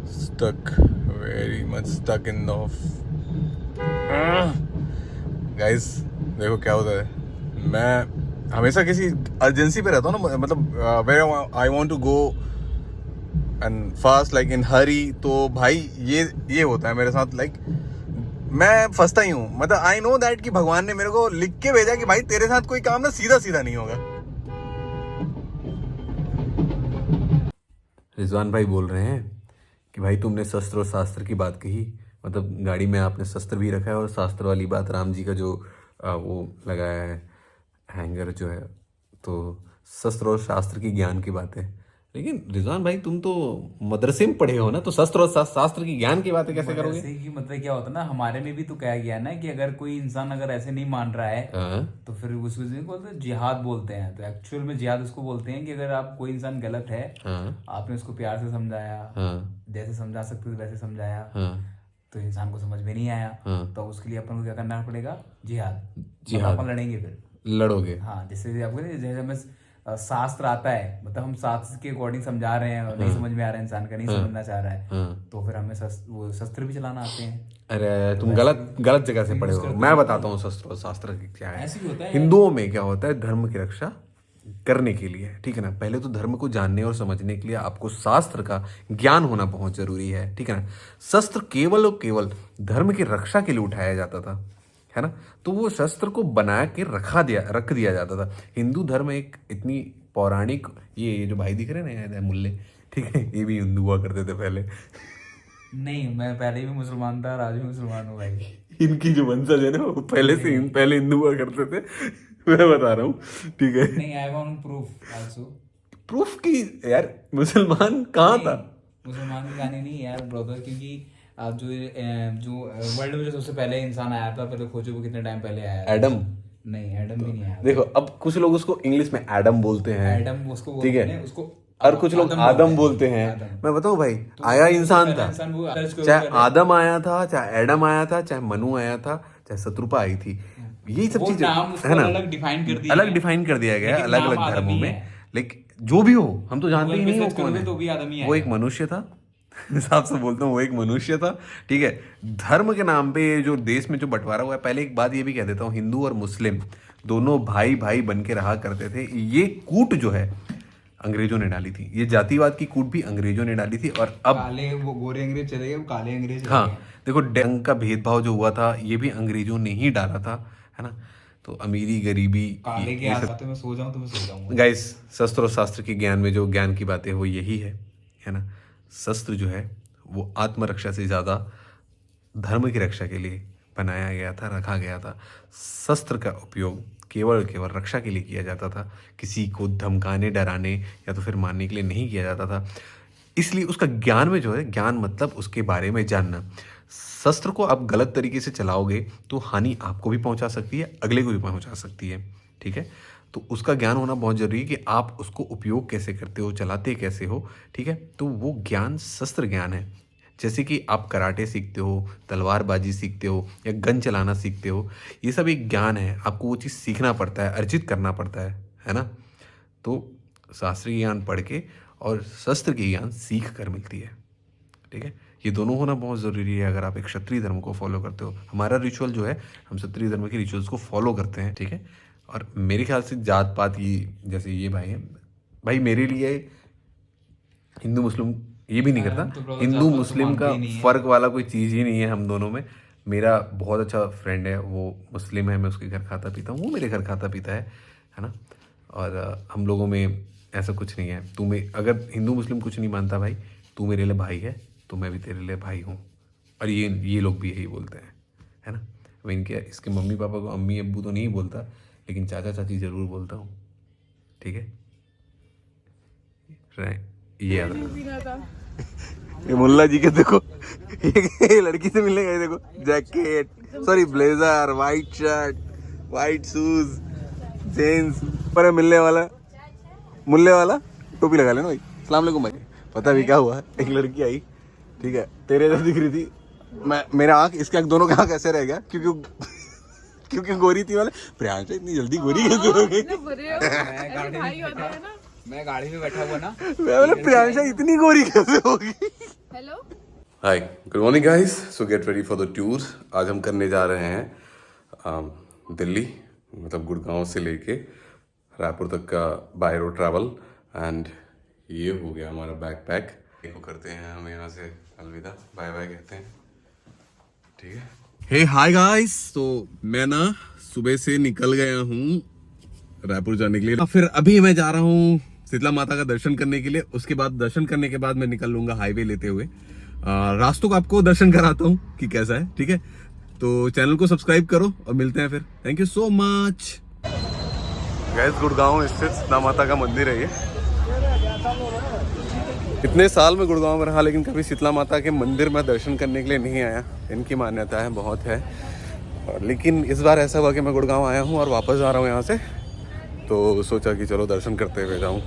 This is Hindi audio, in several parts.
stuck, very much stuck in the guys. देखो क्या होता है, मैं हमेशा किसी अर्जेंसी पे रहता हूँ ना, मतलब where I want to go and fast like in hurry, तो भाई ये होता है मेरे साथ, लाइक मैं फंसता ही हूँ। मतलब आई नो दैट कि भगवान ने मेरे को लिख के भेजा कि भाई तेरे साथ कोई काम ना सीधा सीधा नहीं होगा। रिजवान भाई बोल रहे हैं कि भाई तुमने शस्त्र और शास्त्र की बात कही, मतलब गाड़ी में आपने शस्त्र भी रखा है और शास्त्र वाली बात, राम जी का जो वो लगाया है हैंगर जो है, तो शस्त्र और शास्त्र की ज्ञान की बात है। लेकिन रिजवान भाई तुम तो मदरसे में पढ़े हो ना, तो शस्त्र और शास्त्र की ज्ञान की बातें कैसे करोगे? मदरसे की मतलब क्या होता है ना, हमारे में भी तो कहा गया ना कि अगर कोई इंसान अगर ऐसे नहीं मान रहा है तो फिर उसको बोलते हैं जिहाद बोलते हैं। तो एक्चुअल में जिहाद उसको बोलते हैं कि अगर आप कोई इंसान गलत है, आपने उसको प्यार से समझाया, जैसे समझा सकते थे वैसे समझाया, तो इंसान को समझ में नहीं आया, तो उसके लिए अपन को क्या करना पड़ेगा? जिहाद। अपन लड़ेंगे, फिर लड़ोगे। हाँ, जैसे आपको जैसे हमें शास्त्र आता है, मतलब हम शास्त्र के अकॉर्डिंग समझा रहे हैं और नहीं समझ में आ रहा है, इंसान का नहीं समझना चाह रहा है, तो फिर हमें वो शस्त्र भी चलाना आते हैं। अरे तुम गलत जगह से पढ़े हो। मैं बताता हूँ शस्त्र और शास्त्र क्या है। ऐसे भी होता है हिंदुओं में क्या होता है, धर्म की रक्षा करने के लिए, ठीक है ना, पहले तो धर्म को जानने और समझने के लिए आपको शास्त्र का ज्ञान होना बहुत जरूरी है, ठीक है ना। शस्त्र केवल और केवल धर्म की रक्षा के लिए उठाया जाता था, है ना, तो वो शस्त्र को बना के रख दिया जाता था। हिंदू धर्म एक इतनी पौराणिक, ये जो भाई दिख रहे हैं ना मुल्ले, ठीक है, ये भी हिंदू हुआ करते थे पहले। नहीं, मैं पहले भी मुसलमान था और आज भी मुसलमान हूँ भाई। इनकी जो वंशज है ना, वो पहले हिंदू हुआ करते थे, मैं बता रहा हूँ, ठीक है। नहीं, I want proof also. Proof की यार, मुसलमान कहाँ था? मुसलमान की कहानी नहीं यार ब्रदर, क्योंकि आप जो वर्ल्ड में जो सबसे पहले इंसान आया था, पहले खोजो वो कितने टाइम पहले आया था? एडम। नहीं, एडम भी नहीं आया। देखो, अब कुछ लोग उसको इंग्लिश में एडम बोलते हैं, एडम उसको ठीक है, उसको, और कुछ लोग आदम बोलते हैं। मैं बताऊं भाई, आया इंसान था, चाहे आदम आया था, चाहे एडम आया था, चाहे मनु आया था, चाहे शत्रुपा आई थी, यही सब चीजें है ना, अलग डिफाइन कर दिया गया अलग अलग धर्मों में। लेकिन जो भी हो, हम तो जानते ही नहीं हो कौन है। वो एक मनुष्य था, हिसाब से बोलता हूँ, वो एक मनुष्य था, ठीक है। धर्म के नाम पे जो देश में जो बंटवारा हुआ है, पहले एक बात ये भी कह देता हूँ, हिंदू और मुस्लिम दोनों भाई भाई बन के रहा करते थे। ये कूट जो है अंग्रेजों ने डाली थी, ये जातिवाद की कूट भी अंग्रेजों ने डाली थी। और अब काले वो गोरे अंग्रेज चले गए, वो काले अंग्रेज। हाँ, देखो, रंग का भेदभाव जो हुआ था, ये भी अंग्रेजों ने ही डाला था, है ना। तो अमीरी गरीबी, काले के आते मैं सो जाऊं तो मैं सो जाऊंगा। गाइस, शस्त्र और शास्त्र के ज्ञान में जो ज्ञान की बातें वो यही है ना। शस्त्र जो है वो आत्मरक्षा से ज़्यादा धर्म की रक्षा के लिए बनाया गया था, रखा गया था। शस्त्र का उपयोग केवल रक्षा के लिए किया जाता था, किसी को धमकाने, डराने या तो फिर मारने के लिए नहीं किया जाता था। इसलिए उसका ज्ञान में जो है, ज्ञान मतलब उसके बारे में जानना। शस्त्र को आप गलत तरीके से चलाओगे तो हानि आपको भी पहुंचा सकती है, अगले को भी पहुंचा सकती है, ठीक है। तो उसका ज्ञान होना बहुत जरूरी है कि आप उसको उपयोग कैसे करते हो, चलाते कैसे हो, ठीक है। तो वो ज्ञान शस्त्र ज्ञान है। जैसे कि आप कराटे सीखते हो, तलवारबाजी सीखते हो, या गन चलाना सीखते हो, ये सब एक ज्ञान है, आपको वो चीज़ सीखना पड़ता है, अर्जित करना पड़ता है ना। तो शास्त्रीय ज्ञान पढ़ के और शस्त्र की ज्ञान सीख कर मिलती है, ठीक है। ये दोनों होना बहुत ज़रूरी है अगर आप एक क्षत्रिय धर्म को फॉलो करते हो। हमारा रिचुअल जो है, हम क्षत्रिय धर्म के रिचुअल्स को फॉलो करते हैं, ठीक है। और मेरे ख्याल से जात पात की, जैसे ये भाई है, भाई मेरे लिए हिंदू मुस्लिम ये भी नहीं करता, हिंदू मुस्लिम का फ़र्क वाला कोई चीज़ ही नहीं है हम दोनों में। मेरा बहुत अच्छा फ्रेंड है, वो मुस्लिम है, मैं उसके घर खाता पीता हूँ, वो मेरे घर खाता पीता है ना। और हम लोगों में ऐसा कुछ नहीं है। तुम्हें अगर हिंदू मुस्लिम कुछ नहीं मानता भाई, तू मेरे लिए भाई है, तो मैं भी तेरे लिए भाई हूँ। और ये लोग भी यही बोलते हैं, है ना। मैं इसके मम्मी पापा को अम्मी अब्बू तो नहीं बोलता, लेकिन चाचा चाची ज़रूर बोलता हूँ, ठीक है। ये याद रखो। ये मुल्ला जी के देखो, ये लड़की से मिलने गए, देखो jacket, sorry blazer, white shirt, white shoes, jeans पर मिलने वाला, मुल्ले वाला टोपी लगा लेना भाई। अस्सलाम वालेकुम भाई। पता भी क्या हुआ, एक लड़की आई, ठीक है, तेरे जैसी दिख रही थी, मेरा आँख, इसके आँख, दोनों का आँख ऐसे रह गया क्योंकि गोरी थी वाले। प्रियांशा इतनी जल्दी गोरी कैसे हो गई? मैं गाड़ी में बैठा हुआ ना, मैं बोला प्रियांशा इतनी गोरी कैसे होगी? Hello hi, good morning guys. So get ready for the tour. आज हम करने जा रहे हैं दिल्ली, मतलब गुड़गांव से लेके रायपुर तक का बाय रोड ट्रैवल। एंड ये हो गया हमारा बैकपैक। इसको करते हैं हम यहाँ से अलविदा, बाय बाय कहते हैं, ठीक है। हे हाय गाइस, तो मैं ना सुबह से निकल गया हूँ रायपुर जाने के लिए। फिर अभी मैं जा रहा हूँ शीतला माता का दर्शन करने के लिए। उसके बाद दर्शन करने के बाद मैं निकल लूंगा हाईवे लेते हुए। रास्तों को आपको दर्शन कराता हूँ कि कैसा है, ठीक है। तो चैनल को सब्सक्राइब करो और मिलते हैं फिर। Thank you so much guys. Gurgaon स्थित शीतला माता का मंदिर है ये। इतने साल में गुड़गांव में रहा लेकिन कभी शीतला माता के मंदिर में दर्शन करने के लिए नहीं आया। इनकी मान्यता है, बहुत है। और लेकिन इस बार ऐसा हुआ कि मैं गुड़गांव आया हूँ और वापस जा रहा हूँ यहाँ से, तो सोचा कि चलो दर्शन करते हुए जाऊँ,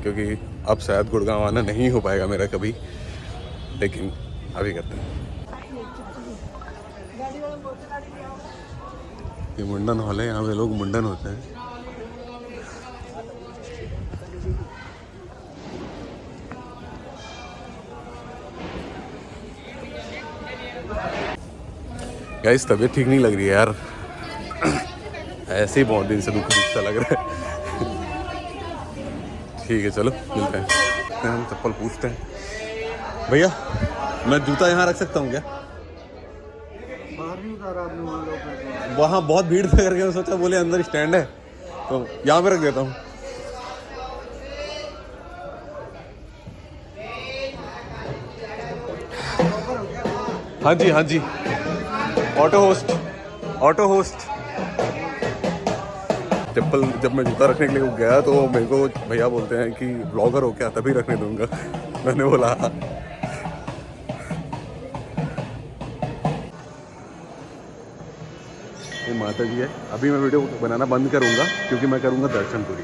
क्योंकि अब शायद गुड़गांव आना नहीं हो पाएगा मेरा कभी, लेकिन अभी करते हैं। ये मुंडन हॉल है, यहाँ पे लोग मुंडन होते हैं। गाइस तबीयत ठीक नहीं लग रही है यार, ऐसे ही बहुत दिन से दुख सा लग रहा है। ठीक है चलो मिलते हैं। हम चप्पल पूछते हैं। भैया मैं जूता यहाँ रख सकता हूँ क्या? वहाँ बहुत भीड़ था करके मैं सोचा, बोले अंदर स्टैंड है तो यहाँ पे रख देता हूँ। हाँ जी हाँ जी, ऑटो होस्ट। चप्पल जब मैं जूता रखने के लिए गया तो मेरे को भैया बोलते हैं कि ब्लॉगर हो क्या, तभी रखने दूंगा। मैंने बोला ये माता जी है। अभी मैं वीडियो बनाना बंद करूंगा क्योंकि मैं करूंगा दर्शन पूरी।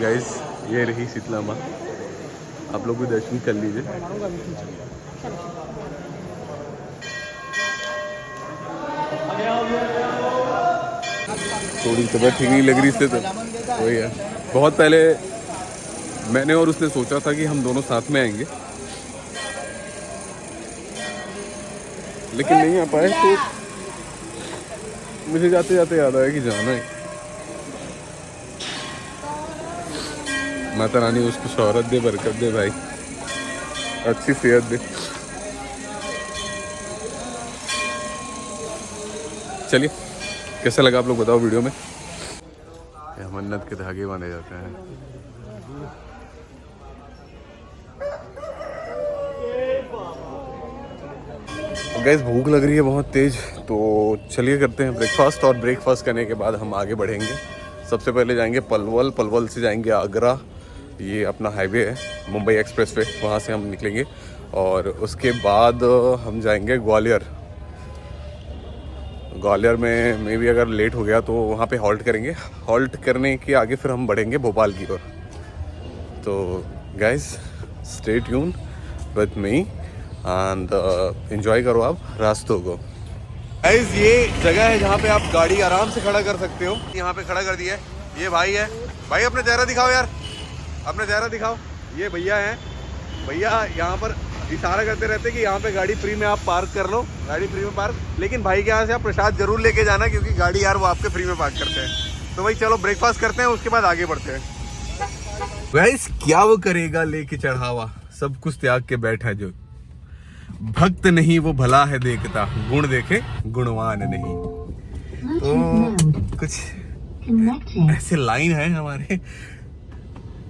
गाइस ये रही शीतला माँ, आप लोग भी दर्शन कर लीजिए। थोड़ी तबीयत ठीक नहीं लग रही इससे, तो वही है। बहुत पहले मैंने और उसने सोचा था कि हम दोनों साथ में आएंगे, लेकिन नहीं आ पाए। तो मुझे जाते जाते याद आया कि जाना है। माता रानी उसको शौहरत दे, बरकत दे भाई, अच्छी सेहत दे। चलिए कैसा लगा आप लोग बताओ वीडियो में। मन्नत के धागे बांधे जाते हैं। गाइस भूख लग रही है बहुत तेज, तो चलिए करते हैं ब्रेकफास्ट। और ब्रेकफास्ट करने के बाद हम आगे बढ़ेंगे। सबसे पहले जाएंगे पलवल से जाएंगे आगरा। ये अपना हाईवे है, मुंबई एक्सप्रेस वे, वहाँ से हम निकलेंगे। और उसके बाद हम जाएंगे ग्वालियर में भी अगर लेट हो गया तो वहाँ पे हॉल्ट करेंगे। हॉल्ट करने के आगे फिर हम बढ़ेंगे भोपाल की ओर। तो guys stay tune with me and enjoy करो आप रास्तों को। गाइस ये जगह है जहाँ पे आप गाड़ी आराम से खड़ा कर सकते हो। यहाँ पे खड़ा कर दिया है ये भाई है। भाई अपना चेहरा दिखाओ यार, अपना चेहरा दिखाओ। ये भैया हैं, भैया यहाँ पर इशारा करते रहते कि यहाँ पे गाड़ी फ्री में आप पार्क कर लो, गाड़ी फ्री में पार्क। लेकिन भाई के यहाँ से आप प्रसाद जरूर लेके जाना, क्योंकि गाड़ी यार वो आपके फ्री में पार्क करते हैं। तो भाई चलो ब्रेकफास्ट करते हैं, उसके बाद आगे बढ़ते हैं। गाइस क्या वो करेगा लेके चढ़ावा, सब कुछ त्याग के बैठा जो। भक्त नहीं वो भला है देखता, गुण देखे गुणवान नहीं। तो कुछ ऐसे लाइन है हमारे।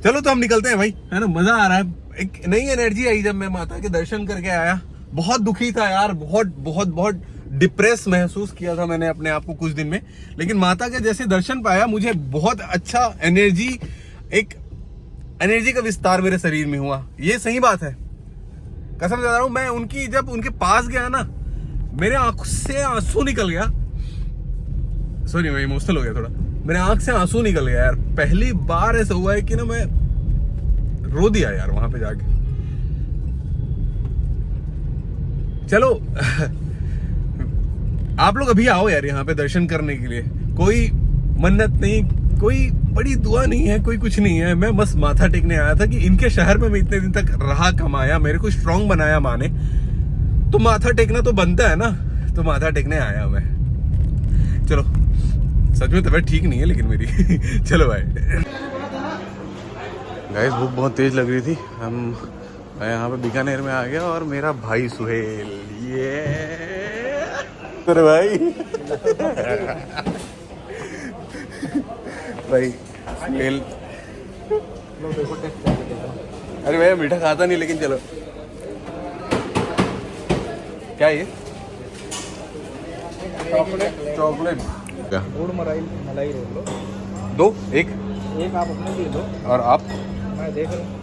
चलो तो हम निकलते हैं भाई, है ना। मजा आ रहा है, एक नई एनर्जी आई जब मैं माता के दर्शन करके आया। बहुत दुखी था यार, बहुत डिप्रेस महसूस किया था मैंने अपने आप को कुछ दिन में। लेकिन माता के जैसे दर्शन पाया, मुझे बहुत अच्छा एक एनर्जी का विस्तार मेरे शरीर में हुआ। ये सही बात है, कसम बता रहा हूं। मैं जब उनके पास गया ना, मेरे आंख से आंसू निकल गया। सॉरी मैं इमोशनल हो गया थोड़ा, मेरे आंख से आंसू निकल गया यार। पहली बार ऐसा हुआ है कि ना मैं रो दिया यार वहां पे जाके। चलो आप लोग अभी आओ यार यहाँ पे दर्शन करने के लिए। कोई मन्नत नहीं, कोई बड़ी दुआ नहीं है, कोई कुछ नहीं है। मैं बस माथा टेकने आया था कि इनके शहर में मैं इतने दिन तक रहा, कमाया, मेरे को स्ट्रांग बनाया माँ ने, तो माथा टेकना तो बनता है ना। तो माथा टेकने आया मैं। चलो, सच में तबीयत ठीक नहीं है लेकिन मेरी। चलो भाई। गाइस भूख बहुत तेज लग रही थी। मैं यहाँ पे बीकानेर में आ गया और मेरा भाई सुहेल, ये अरे भाई भाई सुहेल, अरे भाई मीठा खाता नहीं लेकिन चलो। क्या ये चॉकलेट क्या? गुड़ मलाई रोल लो, दो, एक आप अपने लिए लो और आप। मैं देख रहा हूँ।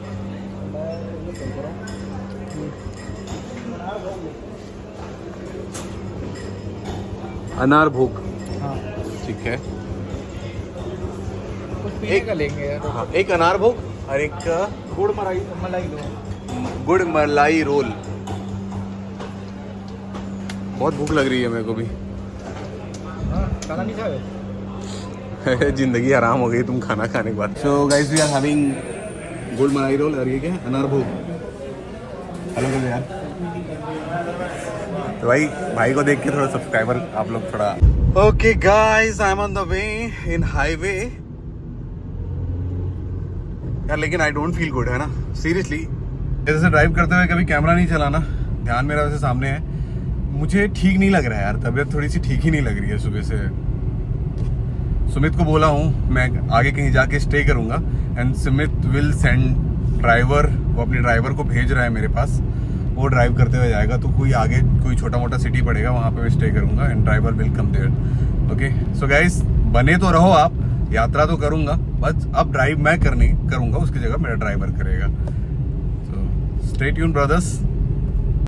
अनार भोग, हाँ ठीक है। कुछ पीने का लेंगे यार। हाँ, एक अनार भोग और एक गुड़ मलाई दो। गुड़ मलाई रोल। बहुत भूख लग रही है मेरे को भी। हाँ, खाना नहीं खाए? जिंदगी आराम हो गई तुम खाना खाने के बाद। So guys we are having gur malai role और ये क्या है? अनार भोग। हेलो कर यार। तो भाई को देख के थोड़ा सब्सक्राइबर आप लोग थोड़ा। Okay guys, I am on the way in highway यार, लेकिन आई डोंट फील गुड, है ना, सीरियसली। जैसे ड्राइव करते हुए कभी कैमरा नहीं चलाना, ध्यान मेरा वैसे सामने है। मुझे ठीक नहीं लग रहा है यार, तबीयत थोड़ी सी ठीक ही नहीं लग रही है सुबह से। सुमित को बोला हूँ मैं आगे कहीं जाके स्टे करूँगा and Sumit will send driver, वो अपने ड्राइवर को भेज रहा है मेरे पास, वो ड्राइव करते हुए जाएगा। तो कोई आगे कोई छोटा मोटा सिटी पड़ेगा, वहाँ पे मैं स्टे करूँगा and driver will come there. Okay so guys, बने तो रहो आप, यात्रा तो करूँगा, बस अब ड्राइव मैं करूँगा, उसकी जगह मेरा ड्राइवर करेगा। So stay tune brothers.